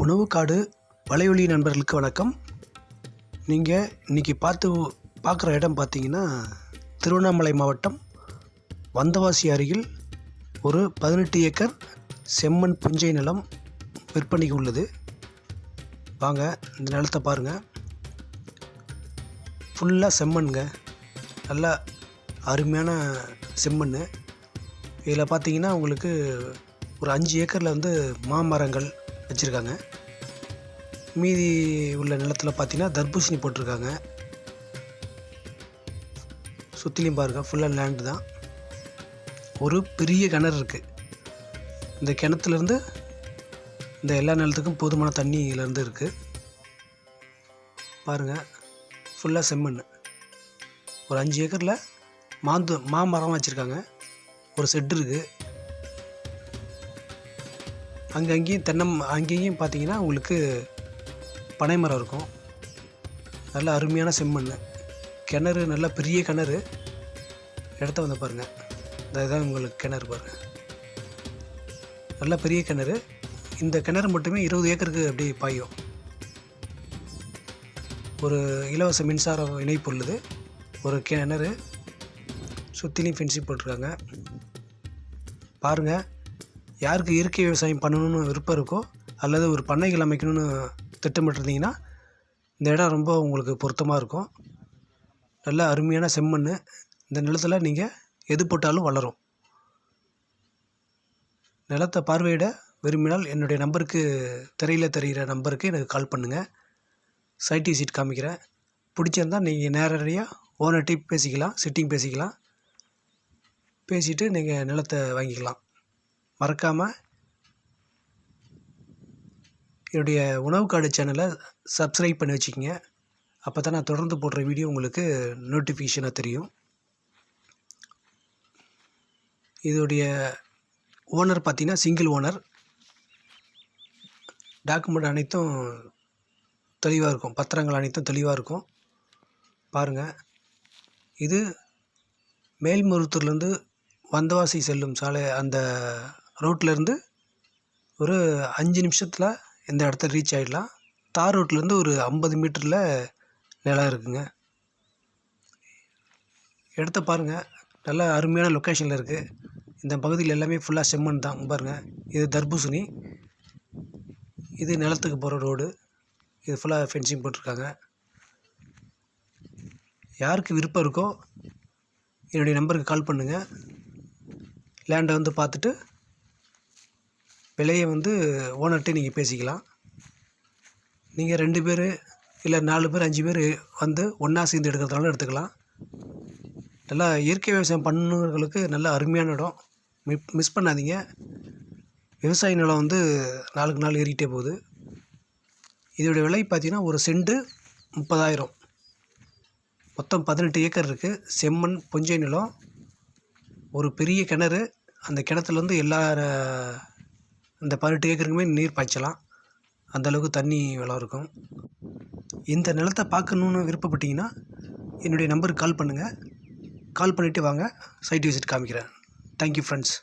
உணவு காடு வலையொலி நண்பர்களுக்கு வணக்கம். நீங்கள் இன்றைக்கி பார்க்குற இடம் பார்த்தீங்கன்னா, திருவண்ணாமலை மாவட்டம் வந்தவாசி அருகில் ஒரு 18 ஏக்கர் செம்மண் புஞ்சை நிலம் விற்பனைக்கு உள்ளது. வாங்க இந்த நிலத்தை பாருங்கள். ஃபுல்லாக செம்மண்ங்க, நல்லா அருமையான செம்மண். இதில் பார்த்தீங்கன்னா உங்களுக்கு ஒரு 5 ஏக்கரில் மாமரங்கள் வச்சுருக்காங்க. மீதி உள்ள நிலத்தில் பார்த்தீங்கன்னா தர்பூசணி போட்டிருக்காங்க. சுற்றிலையும் பாருங்கள், ஃபுல்லாக லேண்டு தான். ஒரு பெரிய கிணறு இருக்குது. இந்த கிணத்துலேருந்து இந்த எல்லா நிலத்துக்கும் போதுமான தண்ணி இதிலேருந்து இருக்குது. பாருங்கள், ஃபுல்லாக செம்மண். ஒரு 5 ஏக்கரில் மாமரம் வச்சுருக்காங்க. ஒரு செட்டு இருக்குது. அங்கேயும் பார்த்தீங்கன்னா உங்களுக்கு பனை மரம் இருக்கும். நல்ல அருமையான செம்மண். கிணறு நல்ல பெரிய கிணறு. இடத்த பாருங்கள், இதுதான் உங்களுக்கு கிணறு பாருங்கள். நல்ல பெரிய கிணறு. இந்த கிணறு மட்டுமே 20 ஏக்கருக்கு அப்படி பாயும். ஒரு இலவச மின்சார இணைப்பு உள்ளது. ஒரு கிணறு, சுற்றிலையும் ஃபென்சிங் போட்டிருக்காங்க. பாருங்கள், யாருக்கு இயற்கை விவசாயம் பண்ணணும்னு விருப்பம் இருக்கோ அல்லது ஒரு பண்ணைகள் அமைக்கணும்னு திட்டமிட்டிருந்தீங்கன்னா இந்த இடம் ரொம்ப உங்களுக்கு பொருத்தமாக இருக்கும். நல்ல அருமையான செம்மண். இந்த நிலத்தில் நீங்கள் எது போட்டாலும் வளரும். நிலத்தை பார்வையிட விரும்பினால் என்னுடைய நம்பருக்கு, திரையில் தெரிகிற நம்பருக்கு எனக்கு கால் பண்ணுங்கள். சைட் விசிட் காமிக்கிறேன். பிடிச்சிருந்தால் நீங்கள் நேரடியாக ஓனர்கிட்டையும் பேசிக்கலாம், சிட்டிங் பேசிக்கலாம். பேசிவிட்டு நீங்கள் நிலத்தை வாங்கிக்கலாம். மறக்காமல் என்னுடைய உணவு காடு சேனலை சப்ஸ்கிரைப் பண்ணி வச்சுக்கோங்க. அப்போ தான் நான் தொடர்ந்து போடுற வீடியோ உங்களுக்கு நோட்டிஃபிகேஷனாக தெரியும். இதோடைய ஓனர் பார்த்திங்கன்னா சிங்கிள் ஓனர். டாக்குமெண்ட் அனைத்தும் தெளிவாக இருக்கும். பத்திரங்கள் அனைத்தும் தெளிவாக இருக்கும். பாருங்கள், இது மேல்மருவத்தூர்லேருந்து வந்தவாசி செல்லும் சாலை, அந்த ரோட்லேருந்து ஒரு 5 நிமிஷத்தில் இந்த இடத்த ரீச் ஆகிடலாம். தார் ரோட்லேருந்து ஒரு 50 மீட்டரில் நிலம் இருக்குங்க. இடத்த பாருங்கள், நல்ல அருமையான லொக்கேஷனில் இருக்குது. இந்த பகுதியில் எல்லாமே ஃபுல்லாக செம்மண் தான். பாருங்கள், இது தர்பூசணி. இது நிலத்துக்கு போகிற ரோடு. இது ஃபுல்லாக ஃபென்சிங் போட்டிருக்காங்க. யாருக்கு விருப்பம் இருக்கோ என்னுடைய நம்பருக்கு கால் பண்ணுங்கள். லேண்டை பார்த்துட்டு விலையை ஓனர்கிட்ட நீங்கள் பேசிக்கலாம். நீங்கள் 2 பேர் இல்லை 4 பேர் 5 பேர் ஒன்றா சேர்ந்து எடுக்கிறதுனால எடுத்துக்கலாம். நல்லா இயற்கை விவசாயம் பண்ணுறவங்களுக்கு நல்ல அருமையான இடம். மிஸ் பண்ணாதீங்க. விவசாய நிலம் நாளுக்கு நாள் ஏறிக்கிட்டே போகுது. இதோடைய விலை பார்த்திங்கன்னா ஒரு சென்ட் 30,000. மொத்தம் 18 ஏக்கர் இருக்குது. செம்மண் புஞ்சை நிலம். ஒரு பெரிய கிணறு. அந்த கிணத்துலேருந்து இந்த 18 ஏக்கருக்குமே நீர் பாய்ச்சலாம். அந்தளவுக்கு தண்ணி வளம் இருக்கும். இந்த நிலத்தை பார்க்கணுன்னு விருப்பப்பட்டீங்கன்னா என்னுடைய நம்பருக்கு கால் பண்ணுங்கள். கால் பண்ணிவிட்டு வாங்க, சைட் விசிட் காமிக்கிறேன். Thank you friends.